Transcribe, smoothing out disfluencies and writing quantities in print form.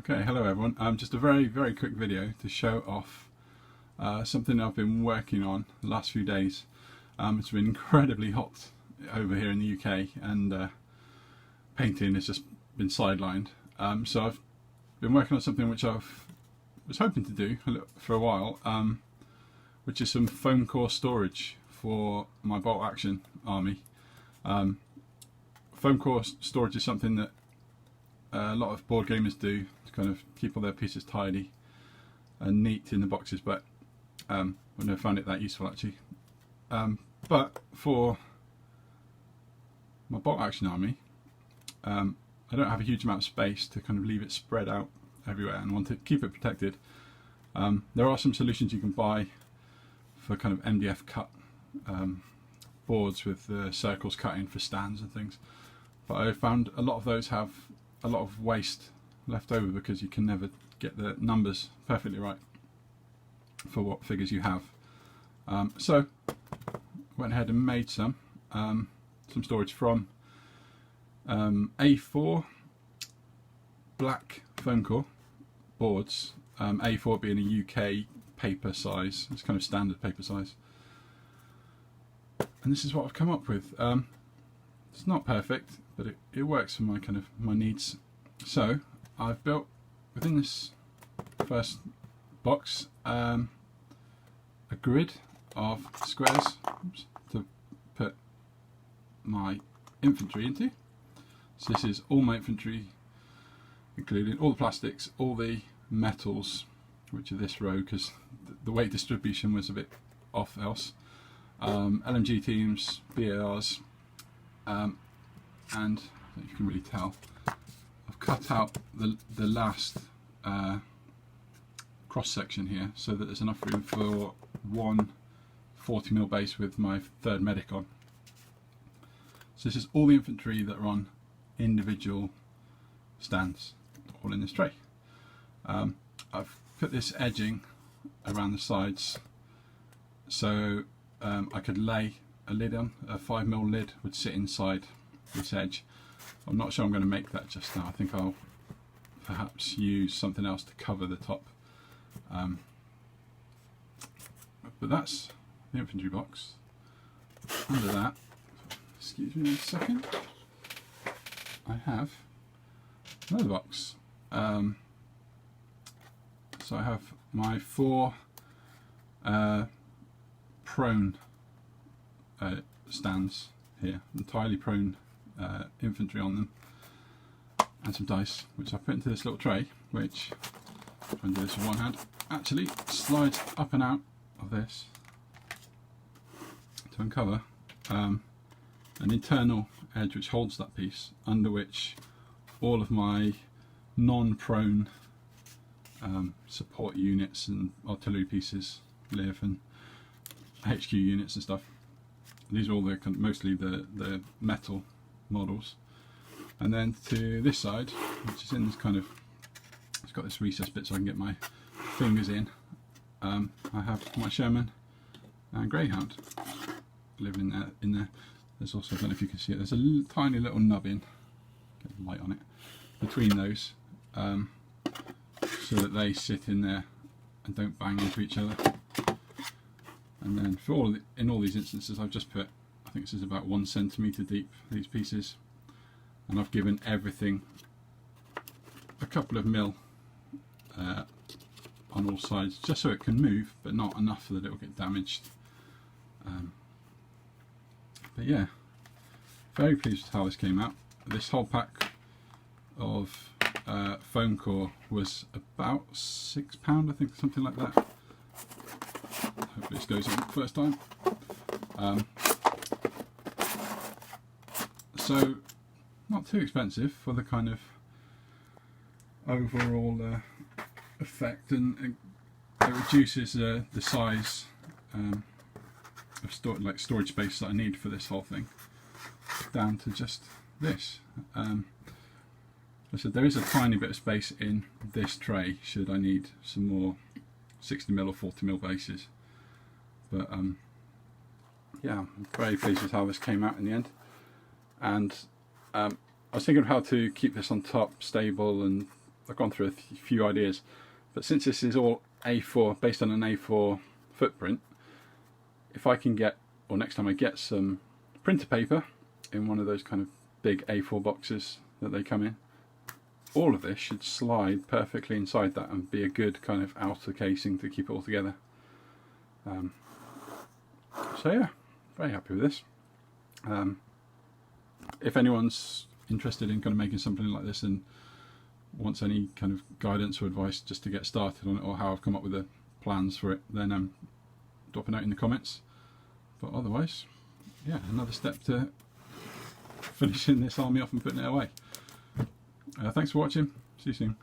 Okay, hello everyone. Just a very quick video to show off something I've been working on the last few days. It's been incredibly hot over here in the UK, and painting has just been sidelined. So I've been working on something which I was hoping to do for a while, which is some foam core storage for my Bolt Action army. Foam core storage is something that a lot of board gamers do to kind of keep all their pieces tidy and neat in the boxes, but I never found it that useful actually. But for my Bolt Action army, I don't have a huge amount of space to kind of leave it spread out everywhere and want to keep it protected. There are some solutions you can buy for kind of MDF cut boards with circles cut in for stands and things, but I found a lot of those have a lot of waste left over because you can never get the numbers perfectly right for what figures you have. So went ahead and made some storage from A4 black foam core boards, A4 being a UK paper size. It's kind of standard paper size, and this is what I've come up with. It's not perfect, but it works for my needs. So I've built within this first box a grid of squares to put my infantry into. So this is all my infantry, including all the plastics, all the metals, which are this row because the weight distribution was a bit off else. LMG teams, BARs, and you can really tell I've cut out the last cross section here so that there's enough room for one 40mm base with my third medic on. So this is all the infantry that are on individual stands, all in this tray. I've put this edging around the sides so I could lay a lid on. A 5mm lid would sit inside this edge. I'm not sure I'm going to make that just now. I think I'll perhaps use something else to cover the top. But that's the infantry box. Under that, excuse me a second, I have another box. So I have my 4 prone stands here, entirely prone infantry on them, and some dice which I put into this little tray, which, I'll try and do this with one hand, actually slides up and out of this to uncover an internal edge which holds that piece, under which all of my non-prone support units and artillery pieces live, and HQ units and stuff. These are all mostly the metal models. And then to this side, which is in this kind of, it's got this recess bit so I can get my fingers in, I have my Sherman and Greyhound living in there. There's also, I don't know if you can see it, there's a tiny little nubbin, get the light on it, between those, so that they sit in there and don't bang into each other. And then in all these instances I've just put, I think this is about 1 centimetre deep, these pieces, and I've given everything a couple of mil on all sides, just so it can move, but not enough that it will get damaged. But yeah, very pleased with how this came out. This whole pack of foam core was about £6, I think, something like that. Hopefully this goes on first time. So not too expensive for the kind of overall effect, and it reduces the size of storage space that I need for this whole thing down to just this. I said there is a tiny bit of space in this tray should I need some more 60mm or 40mm bases, but yeah, I'm very pleased with how this came out in the end. And I was thinking of how to keep this on top stable and I've gone through a few ideas, but since this is all A4, based on an A4 footprint, if I can get, or next time I get some printer paper in one of those kind of big A4 boxes that they come in, all of this should slide perfectly inside that and be a good kind of outer casing to keep it all together. So yeah, very happy with this. If anyone's interested in kind of making something like this and wants any kind of guidance or advice just to get started on it, or how I've come up with the plans for it, then drop a note in the comments. But otherwise, yeah, another step to finishing this army off and putting it away. Thanks for watching. See you soon.